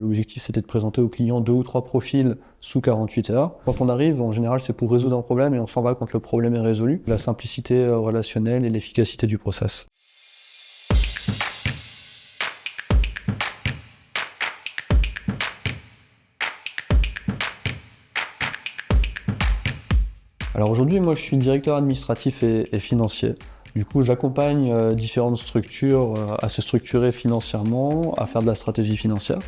L'objectif, c'était de présenter au client 2 ou 3 profils sous 48 heures. Quand on arrive, en général, c'est pour résoudre un problème et on s'en va quand le problème est résolu. La simplicité relationnelle et l'efficacité du process. Alors aujourd'hui, moi, je suis directeur administratif et financier. Du coup, j'accompagne différentes structures à se structurer financièrement, à faire de la stratégie financière.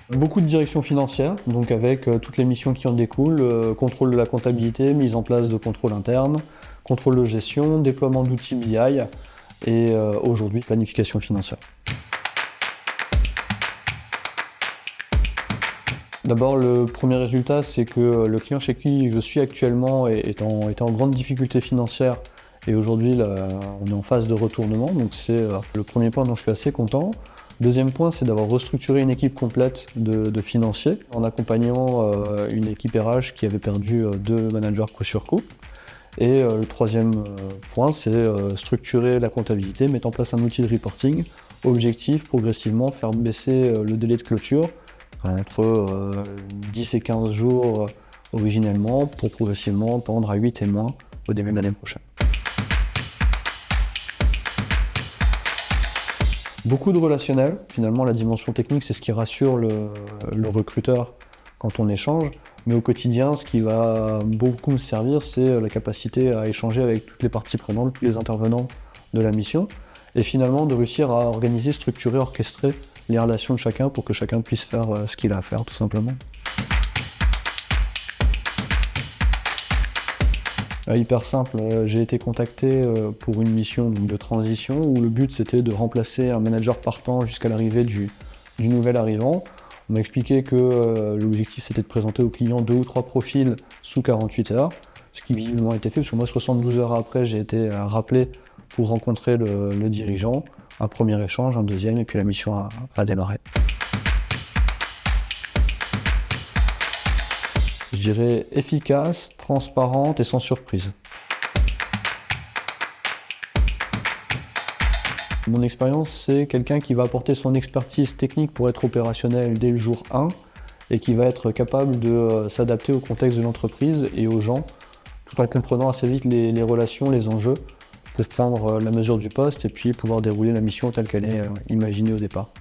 Beaucoup de direction financière, donc avec toutes les missions qui en découlent, contrôle de la comptabilité, mise en place de contrôle interne, contrôle de gestion, déploiement d'outils BI et aujourd'hui planification financière. D'abord, le premier résultat, c'est que le client chez qui je suis actuellement est en grande difficulté financière et aujourd'hui, on est en phase de retournement, donc c'est le premier point dont je suis assez content. Deuxième point, c'est d'avoir restructuré une équipe complète de financiers en accompagnant une équipe RH qui avait perdu 2 managers coup sur coup. Et le troisième point, c'est structurer la comptabilité, mettre en place un outil de reporting. Objectif, progressivement, faire baisser le délai de clôture entre 10 et 15 jours originellement pour progressivement tendre à 8 et moins au début de l'année prochaine. Beaucoup de relationnel. Finalement, la dimension technique, c'est ce qui rassure le recruteur quand on échange. Mais au quotidien, ce qui va beaucoup me servir, c'est la capacité à échanger avec toutes les parties prenantes, tous les intervenants de la mission. Et finalement, de réussir à organiser, structurer, orchestrer les relations de chacun pour que chacun puisse faire ce qu'il a à faire, tout simplement. Hyper simple, j'ai été contacté pour une mission de transition où le but c'était de remplacer un manager partant jusqu'à l'arrivée du nouvel arrivant. On m'a expliqué que l'objectif c'était de présenter au client 2 ou 3 profils sous 48 heures, ce qui visiblement a été fait parce que moi 72 heures après j'ai été rappelé pour rencontrer le dirigeant, un premier échange, un deuxième et puis la mission a démarré. Je dirais efficace, transparente et sans surprise. Mon expérience, c'est quelqu'un qui va apporter son expertise technique pour être opérationnel dès le jour 1 et qui va être capable de s'adapter au contexte de l'entreprise et aux gens, tout en comprenant assez vite les relations, les enjeux, pour prendre la mesure du poste et puis pouvoir dérouler la mission telle qu'elle est imaginée au départ.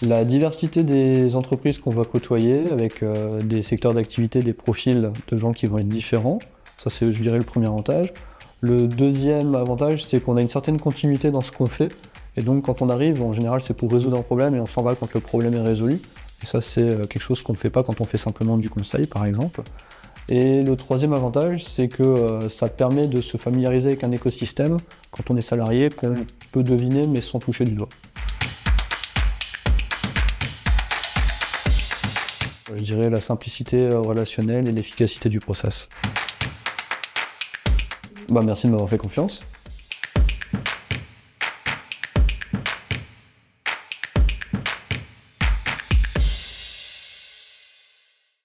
La diversité des entreprises qu'on va côtoyer, avec des secteurs d'activité, des profils de gens qui vont être différents, ça c'est, je dirais, le premier avantage. Le deuxième avantage, c'est qu'on a une certaine continuité dans ce qu'on fait, et donc quand on arrive, en général, c'est pour résoudre un problème et on s'en va quand le problème est résolu. Et ça, c'est quelque chose qu'on ne fait pas quand on fait simplement du conseil, par exemple. Et le troisième avantage, c'est que ça permet de se familiariser avec un écosystème quand on est salarié, qu'on peut deviner mais sans toucher du doigt. Je dirais la simplicité relationnelle et l'efficacité du process. Merci de m'avoir fait confiance.